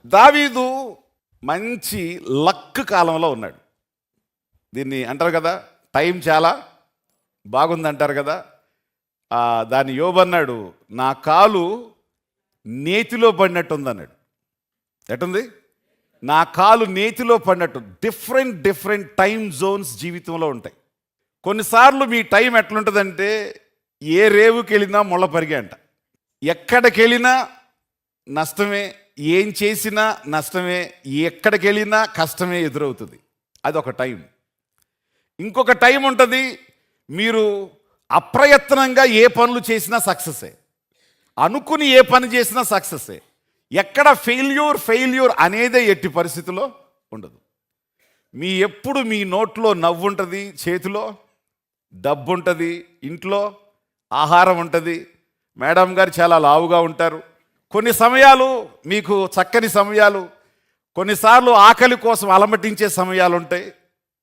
దావీదు మంచి లక్ కాలంలో ఉన్నాడు. దీన్ని అంటారు కదా, టైం చాలా బాగుందంటారు కదా. దాన్ని యోబు అన్నాడు, నా కాలు నేతిలో పడినట్టుంది అన్నాడు. ఎటుంది? నా కాలు నేతిలో పడినట్టు. డిఫరెంట్ టైం జోన్స్ జీవితంలో ఉంటాయి. కొన్నిసార్లు మీ టైం ఎట్లుంటుందంటే, ఏ రేవుకి వెళ్ళినా ముళ్ళ పరిగే అంట. ఎక్కడికి వెళ్ళినా నష్టమే, ఏం చేసినా నష్టమే, ఎక్కడికి వెళ్ళినా కష్టమే ఎదురవుతుంది. అదొక టైం. ఇంకొక టైం ఉంటుంది, మీరు అప్రయత్నంగా ఏ పనులు చేసినా సక్సెసే, అనుకుని ఏ పని చేసినా సక్సెసే. ఎక్కడ ఫెయిల్యూర్ అనేదే ఎట్టి పరిస్థితిలో ఉండదు. ఎప్పుడు మీ నోట్లో నవ్వు ఉంటుంది, చేతిలో డబ్బు ఉంటుంది, ఇంట్లో ఆహారం ఉంటుంది, మేడం గారు చాలా లావుగా ఉంటారు. కొన్ని సమయాలు మీకు చక్కని సమయాలు, కొన్నిసార్లు ఆకలి కోసం అలమటించే సమయాలు ఉంటాయి,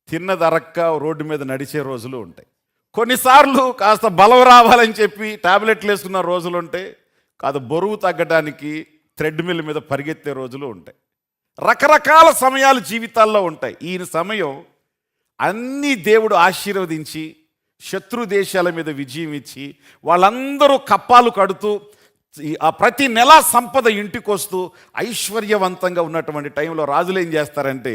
తిన్నదరక్క రోడ్డు మీద నడిచే రోజులు ఉంటాయి. కొన్నిసార్లు కాస్త బలం రావాలని చెప్పి టాబ్లెట్లు వేసుకున్న రోజులు ఉంటాయి, కాదు బరువు తగ్గడానికి థ్రెడ్మిల్ మీద పరిగెత్తే రోజులు ఉంటాయి. రకరకాల సమయాలు జీవితాల్లో ఉంటాయి. ఈ సమయం అన్నీ దేవుడు ఆశీర్వదించి శత్రు దేశాల మీద విజయం ఇచ్చి వాళ్ళందరూ కప్పాలు కడుతూ ప్రతి నెల సంపద ఇంటికి వస్తూ ఐశ్వర్యవంతంగా ఉన్నటువంటి టైంలో రాజులు ఏం చేస్తారంటే,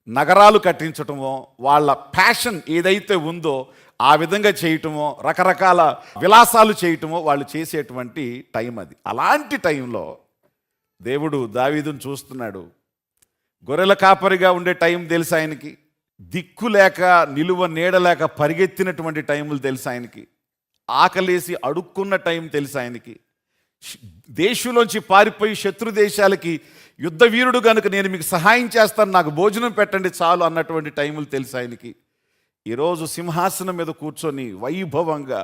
నగరాలు కట్టించటమో, వాళ్ళ ప్యాషన్ ఏదైతే ఉందో ఆ విధంగా చేయటమో, రకరకాల విలాసాలు చేయటమో వాళ్ళు చేసేటువంటి టైం అది. అలాంటి టైంలో దేవుడు దావీదును చూస్తున్నాడు. గొర్రెల కాపరిగా ఉండే టైం తెలుసు ఆయనకి, దిక్కు లేక నిలువ నీడలేక పరిగెత్తినటువంటి టైములు తెలుసు ఆయనకి, ఆకలేసి అడుక్కున్న టైం తెలుసు ఆయనకి, దేశంలోంచి పారిపోయి శత్రు దేశాలకి యుద్ధ వీరుడు కనుక నేను మీకు సహాయం చేస్తాను, నాకు భోజనం పెట్టండి చాలు అన్నటువంటి టైములు తెలుసు ఆయనకి. ఈరోజు సింహాసనం మీద కూర్చొని వైభవంగా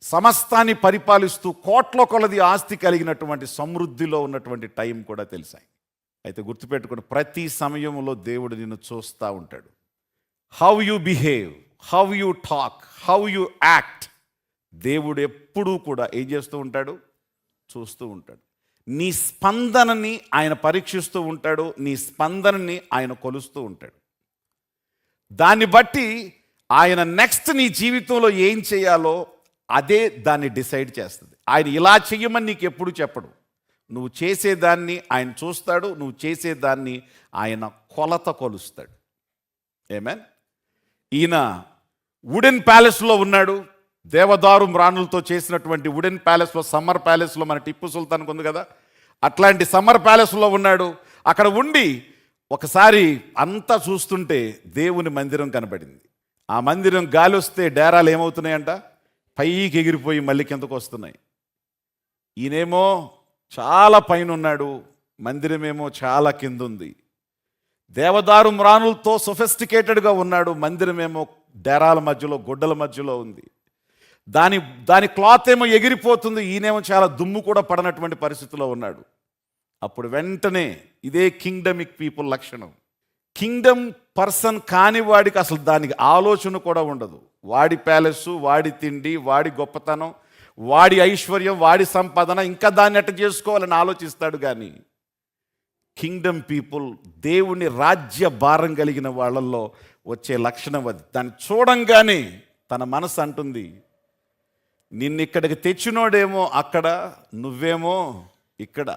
సమస్తాన్ని పరిపాలిస్తూ కోట్ల కొలది ఆస్తి కలిగినటువంటి సమృద్ధిలో ఉన్నటువంటి టైం కూడా తెలుసు. అయితే గుర్తుపెట్టుకుని, ప్రతి సమయంలో దేవుడు నిన్ను చూస్తూ ఉంటాడు. How you behave, how you talk, how you act, దేవుడు ఎప్పుడూ కూడా ఏం చేస్తూ ఉంటాడు? చూస్తూ ఉంటాడు. నీ స్పందనని ఆయన పరీక్షిస్తూ ఉంటాడు, నీ స్పందనని ఆయన కొలుస్తూ ఉంటాడు. దాన్ని బట్టి ఆయన నెక్స్ట్ నీ జీవితంలో ఏం చేయాలో అదే దాన్ని డిసైడ్ చేస్తుంది. ఆయన ఇలా చెయ్యమని నీకు ఎప్పుడు చెప్పడు. నువ్వు చేసేదాన్ని ఆయన చూస్తాడు, నువ్వు చేసేదాన్ని ఆయన కొలత కొలుస్తాడు. ఆమేన్. ఈయన వుడెన్ ప్యాలెస్లో ఉన్నాడు. దేవదారు మ్రాణులతో చేసినటువంటి వుడెన్ ప్యాలెస్లో, సమ్మర్ ప్యాలెస్లో మన టిప్పు సుల్తాన్కి ఉంది కదా, అట్లాంటి సమ్మర్ ప్యాలెస్లో ఉన్నాడు. అక్కడ ఉండి ఒకసారి అంతా చూస్తుంటే దేవుని మందిరం కనబడింది. ఆ మందిరం గాలి వస్తే డేరాలు ఏమవుతున్నాయంట? పైకి ఎగిరిపోయి మళ్ళీ కిందకు వస్తున్నాయి. ఈయనేమో చాలా పైన ఉన్నాడు, మందిరమేమో చాలా కింద ఉంది. దేవదారు మ్రాణులతో సొఫిస్టికేటెడ్గా ఉన్నాడు, మందిరమేమో డేరాల మధ్యలో, గుడ్డల మధ్యలో ఉంది. దాని క్లాత్ ఏమో ఎగిరిపోతుంది, ఈయనేమో చాలా దుమ్ము కూడా పడనటువంటి పరిస్థితిలో ఉన్నాడు. అప్పుడు వెంటనే ఇదే కింగ్డమిక్ పీపుల్ లక్షణం. కింగ్డమ్ పర్సన్ కాని వాడికి అసలు దానికి ఆలోచన కూడా ఉండదు. వాడి ప్యాలెస్, వాడి తిండి, వాడి గొప్పతనం, వాడి ఐశ్వర్యం, వాడి సంపాదన, ఇంకా దాన్ని ఎట్ట చేసుకోవాలని ఆలోచిస్తాడు. కానీ కింగ్డమ్ పీపుల్, దేవుని రాజ్య భారం కలిగిన వాళ్ళల్లో వచ్చే లక్షణం అది. దాన్ని చూడంగానే తన మనసు అంటుంది, నిన్నిక్కడికి తెచ్చినోడేమో అక్కడ, నువ్వేమో ఇక్కడ.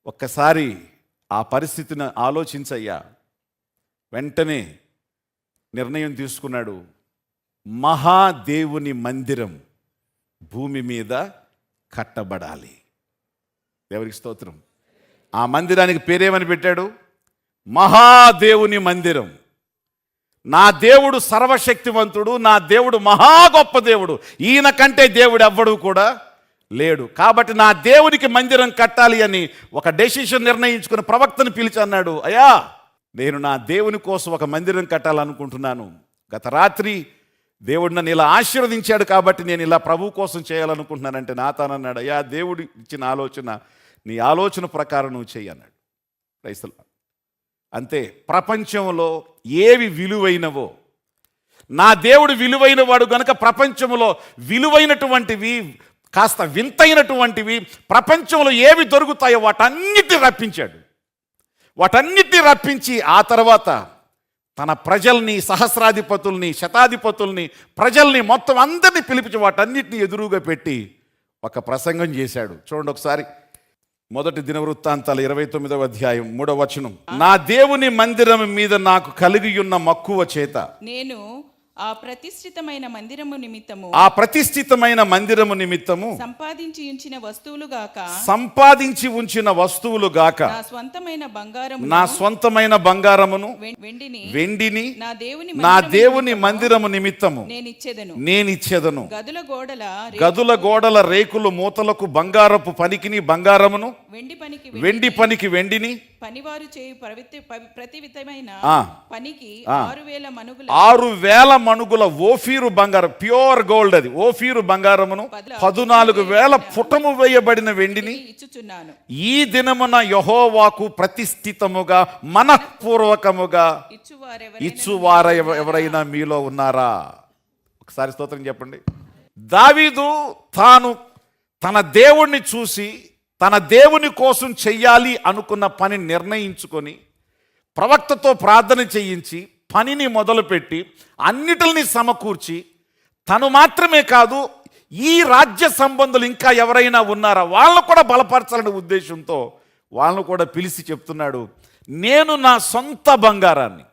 ఒక్కసారి ఆ పరిస్థితిని ఆలోచించయ్యా. వెంటనే నిర్ణయం తీసుకున్నాడు, మహాదేవుని మందిరం భూమి మీద కట్టబడాలి. దేవునికి స్తోత్రం. ఆ మందిరానికి పేరేమని పెట్టాడు? మహాదేవుని మందిరం. నా దేవుడు సర్వశక్తివంతుడు, నా దేవుడు మహా గొప్ప దేవుడు, ఈయన కంటే దేవుడు ఎవ్వడు కూడా లేడు. కాబట్టి నా దేవునికి మందిరం కట్టాలి అని ఒక డెసిషన్ నిర్ణయించుకుని ప్రవక్తను పిలిచి అన్నాడు, అయ్యా నేను నా దేవుని కోసం ఒక మందిరం కట్టాలనుకుంటున్నాను. గత రాత్రి దేవుడు నన్ను ఇలా ఆశీర్వదించాడు కాబట్టి నేను ఇలా ప్రభు కోసం చేయాలనుకుంటున్నానంటే నాతానన్నాడు, అయ్యా దేవుడు ఇచ్చిన ఆలోచన, నీ ఆలోచన ప్రకారం నువ్వు చెయ్యి అన్నాడు. క్రైస్తవ అంతే. ప్రపంచంలో ఏవి విలువైనవో, నా దేవుడు విలువైన వాడు గనుక ప్రపంచంలో విలువైనటువంటివి కాస్త వింతైనటువంటివి ప్రపంచంలో ఏవి దొరుకుతాయో వాటన్నిటిని రప్పించాడు. వాటన్నిటిని రప్పించి ఆ తర్వాత తన ప్రజల్ని, సహస్రాధిపతుల్ని, శతాధిపతుల్ని, ప్రజల్ని మొత్తం అందరినీ పిలిపించి వాటన్నిటిని ఎదురుగా పెట్టి ఒక ప్రసంగం చేశాడు. చూడండి ఒకసారి, మొదటి దినవృత్తాంతాలు 29వ అధ్యాయం 3వ వచనం. నా దేవుని మందిరం మీద నాకు కలిగి ఉన్న మక్కువ చేత నేను ఆ ప్రతిష్ఠితమైన మందిరము నిమిత్తము సంపాదించి ఉంచిన వస్తువులు గాక నా స్వంతమైన బంగారమును వెండిని నా దేవుని మందిరము నిమిత్తము నేనిచ్చెదను. గదుల గోడల రేకులు మూతలకు బంగారపు పనికిని బంగారమును, వెండి పనికి వెండిని, పనివారు చేయు ప్రతి విధమైన పనికి 6,000 మణుగుల ఓఫీరు బంగారం, ప్యూర్ గోల్డ్, అది ఓఫీరు బంగారమును, 14,000 పుటము వేయబడిన వెండిని ఇచ్చుచున్నాను. ఈ దినమున యెహోవాకు ప్రతిష్ఠితముగా మనఃపూర్వకముగా ఇచ్చువారు ఎవరైనా మీలో ఉన్నారా? ఒకసారి స్తోత్రం చెప్పండి. దావీదు తాను తన దేవుణ్ణి చూసి తన దేవుని కోసం చెయ్యాలి అనుకున్న పని నిర్ణయించుకొని ప్రవక్తతో ప్రార్థన చేయించి పనిని మొదలుపెట్టి అన్నిటిని సమకూర్చి తను మాత్రమే కాదు, ఈ రాజ్య సంబంధులు ఇంకా ఎవరైనా ఉన్నారా వాళ్ళను కూడా బలపరచాలనే ఉద్దేశంతో వాళ్ళను కూడా పిలిచి చెప్తున్నాడు, నేను నా సొంత బంగారాన్ని,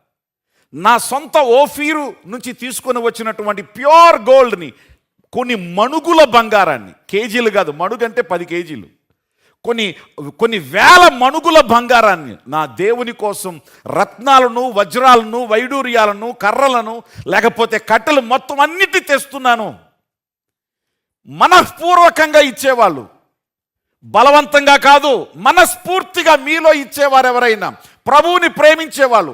నా సొంత ఓఫీరు నుంచి తీసుకొని వచ్చినటువంటి ప్యూర్ గోల్డ్ని, కొన్ని మణుగుల బంగారాన్ని, కేజీలు కాదు, మణుగంటే 10 కేజీలు, కొన్ని వేల మణుగుల బంగారాన్ని నా దేవుని కోసం, రత్నాలను, వజ్రాలను, వైడూర్యాలను, కర్రలను, లేకపోతే కట్టెలు మొత్తం అన్నిటి తెస్తున్నాను. మనఃపూర్వకంగా ఇచ్చేవాళ్ళు, బలవంతంగా కాదు, మనస్ఫూర్తిగా మీలో ఇచ్చేవారు ఎవరైనా, ప్రభువుని ప్రేమించేవాళ్ళు,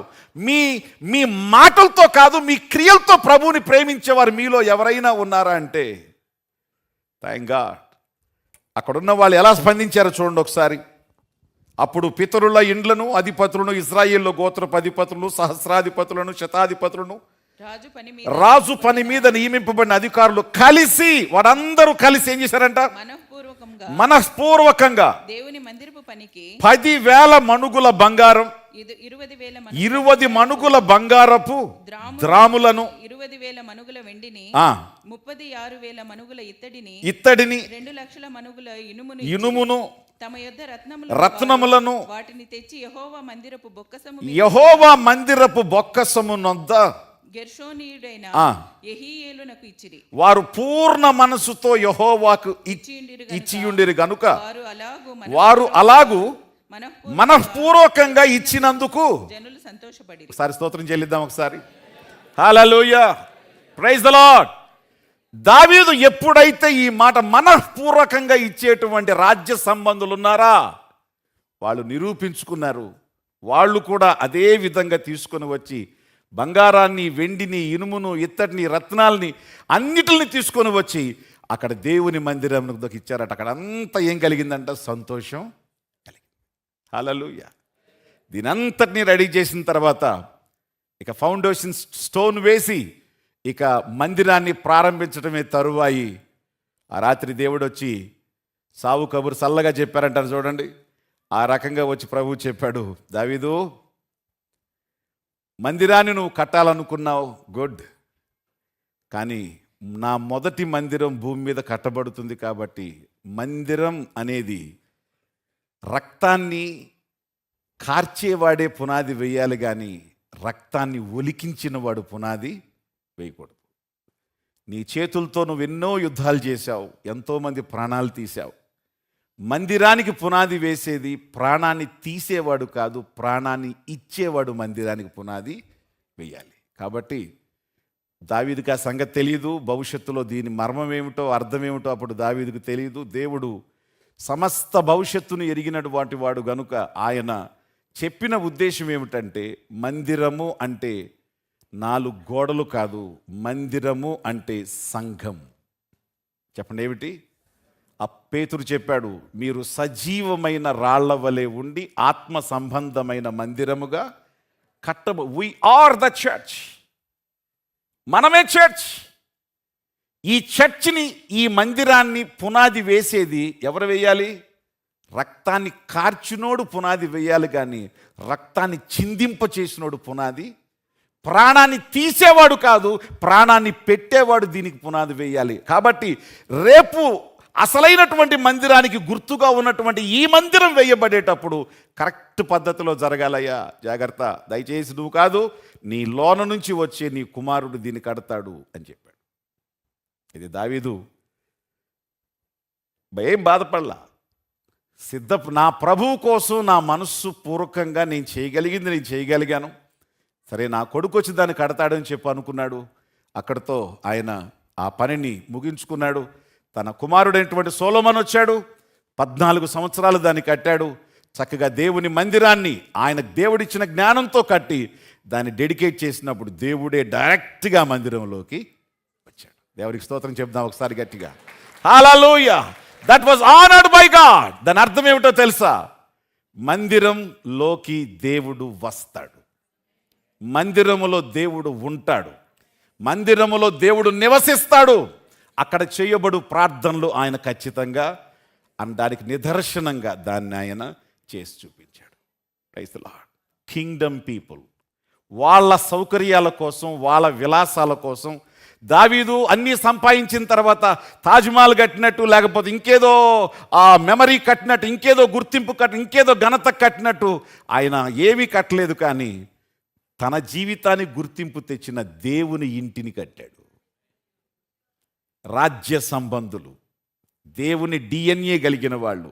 మీ మాటలతో కాదు మీ క్రియలతో ప్రభువుని ప్రేమించేవారు మీలో ఎవరైనా ఉన్నారా అంటే థాంక్ గాడ్. అక్కడున్న వాళ్ళు ఎలా స్పందించారో చూడండి ఒకసారి. అప్పుడు పితరుల ఇండ్లను అధిపతులను, ఇశ్రాయేలు గోత్రపు అధిపతులను, సహస్రాధిపతులను, శతాధిపతులను, రాజు పని మీద నియమింపబడిన అధికారులు కలిసి, వారందరూ కలిసి ఏం చేశారంట? మనఃపూర్వకంగా దేవుని మందిరపు పనికి 10,000 మణుగుల బంగారం, 20 మణుగుల బంగారపు ద్రాములను, 20,000 మణుగుల వెండిని, 36,000 మణుగుల ఇత్తడిని, 2 లక్షల మణుగుల ఇనుమును, తమ యొద్ద రత్నములను వాటిని తెచ్చి యెహోవా మందిరపు బొక్కసమునొద్ద గెర్షోనీయుడైన యెహీయేలునకు ఇచ్చిరి. వారు పూర్ణ మనసుతో యెహోవాకు ఇచ్చియుండిరి గనుక వారు అలాగు మనఃపూర్వకంగా ఇచ్చినందుకు జనులు సంతోషపడి. ఒకసారి స్తోత్రం చెల్లిద్దాం ఒకసారి. హల్లెలూయా, ప్రైజ్ ద లార్డ్. దావీదు ఎప్పుడైతే ఈ మాట మనఃపూర్వకంగా ఇచ్చేటువంటి రాజ్య సంబంధులు ఉన్నారా వాళ్ళు నిరూపించుకున్నారు. వాళ్ళు కూడా అదే విధంగా తీసుకొని వచ్చి బంగారాన్ని, వెండిని, ఇనుమును, ఇత్తడిని, రత్నాల్ని అన్నిటిని తీసుకొని వచ్చి అక్కడ దేవుని మందిరంలోకి ఇచ్చారట. అక్కడ అంతా ఏం కలిగిందంట? సంతోషం కలిగింది. హల్లెలూయా. దీనంతటినీ రెడీ చేసిన తర్వాత ఇక ఫౌండేషన్ స్టోన్ వేసి ఇక మందిరాన్ని ప్రారంభించడమే తరువాయి. ఆ రాత్రి దేవుడు వచ్చి సావు కబురు చల్లగా చెప్పారంటారు చూడండి. ఆ రకంగా వచ్చి ప్రభువు చెప్పాడు, దావీదు మందిరాన్ని నువ్వు కట్టాలనుకున్నావు, గుడ్, కానీ నా మొదటి మందిరం భూమి మీద కట్టబడుతుంది కాబట్టి మందిరం అనేది రక్తాన్ని కార్చేవాడే పునాది వేయాలి, కానీ రక్తాన్ని ఒలికించిన వాడు పునాది వేయకూడదు. నీ చేతులతో నువ్వు ఎన్నో యుద్ధాలు చేశావు, ఎంతోమంది ప్రాణాలు తీశావు. మందిరానికి పునాది వేసేది ప్రాణాన్ని తీసేవాడు కాదు, ప్రాణాన్ని ఇచ్చేవాడు మందిరానికి పునాది వేయాలి. కాబట్టి దావీదుకి ఆ సంగతి తెలియదు. భవిష్యత్తులో దీని మర్మం ఏమిటో, అర్థం ఏమిటో అప్పుడు దావీదుకు తెలియదు. దేవుడు సమస్త భవిష్యత్తును ఎరిగినటువంటి వాడు గనుక ఆయన చెప్పిన ఉద్దేశం ఏమిటంటే, మందిరము అంటే 4 గోడలు కాదు, మందిరము అంటే సంఘం. చెప్పండి ఏమిటి? ఆ పేతురు చెప్పాడు, మీరు సజీవమైన రాళ్ల వలె ఉండి ఆత్మ సంబంధమైన మందిరముగా వి ఆర్ ద చర్చ్. మనమే చర్చ్. ఈ చర్చిని, ఈ మందిరాన్ని పునాది వేసేది ఎవరు వేయాలి? రక్తాన్ని కార్చినోడు పునాది వేయాలి, కానీ రక్తాన్ని చిందింప చేసినోడు పునాది, ప్రాణాన్ని తీసేవాడు కాదు, ప్రాణాన్ని పెట్టేవాడు దీనికి పునాది వేయాలి. కాబట్టి రేపు అసలైనటువంటి మందిరానికి గుర్తుగా ఉన్నటువంటి ఈ మందిరం వేయబడేటప్పుడు కరెక్ట్ పద్ధతిలో జరగాలయ్యా, జాగ్రత్త, దయచేసి నువ్వు కాదు, నీ లోన నుంచి వచ్చే నీ కుమారుడు దీన్ని కడతాడు అని చెప్పాడు. ఇది దావీదు ఏం బాధపడలా, నా ప్రభువు కోసం నా మనస్సు పూర్వకంగా నేను చేయగలిగింది నేను చేయగలిగాను, సరే నా కొడుకు వచ్చి దాన్ని కడతాడని చెప్పి అనుకున్నాడు. అక్కడితో ఆయన ఆ పనిని ముగించుకున్నాడు. తన కుమారుడైనటువంటి సొలొమోను వచ్చాడు, 14 సంవత్సరాలు దాన్ని కట్టాడు. చక్కగా దేవుని మందిరాన్ని ఆయన దేవుడిచ్చిన జ్ఞానంతో కట్టి దాన్ని డెడికేట్ చేసినప్పుడు దేవుడే డైరెక్ట్గా మందిరంలోకి వచ్చాడు. దేవునికి స్తోత్రం చెప్దాం ఒకసారి గట్టిగా, hallelujah. That was honoured by God. దాని అర్థం ఏమిటో తెలుసా? మందిరంలోకి దేవుడు వస్తాడు, మందిరములో దేవుడు ఉంటాడు, మందిరములో దేవుడు నివసిస్తాడు. అక్కడ చేయబడు ప్రార్థనలు ఆయన ఖచ్చితంగా దానికి నిదర్శనంగా దాన్ని ఆయన చేసి చూపించాడు. Praise the lord. Kingdom people వాళ్ళ సౌకర్యాల కోసం, వాళ్ళ విలాసాల కోసం దావీదు అన్నీ సంపాదించిన తర్వాత తాజ్మహల్ కట్టినట్టు, లేకపోతే ఇంకేదో మెమరీ కట్టినట్టు, ఇంకేదో గుర్తింపు ఇంకేదో ఘనత కట్టినట్టు ఆయన ఏమీ కట్టలేదు, కానీ తన జీవితానికి గుర్తింపు తెచ్చిన దేవుని ఇంటిని కట్టాడు. రాజ్య సంబంధులు, దేవుని డిఎన్ఏ కలిగిన వాళ్ళు,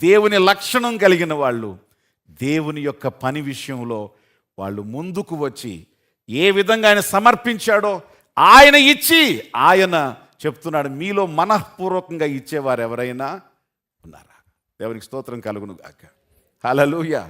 దేవుని లక్షణం కలిగిన వాళ్ళు, దేవుని యొక్క పని విషయంలో వాళ్ళు ముందుకు వచ్చి ఏ విధంగా ఆయన సమర్పించాడో ఆయన ఇచ్చి, ఆయన చెప్తున్నాడు, మీలో మనఃపూర్వకంగా ఇచ్చేవారు ఎవరైనా ఉన్నారా? దేవునికి స్తోత్రం కలుగును గాక. హల్లెలూయా.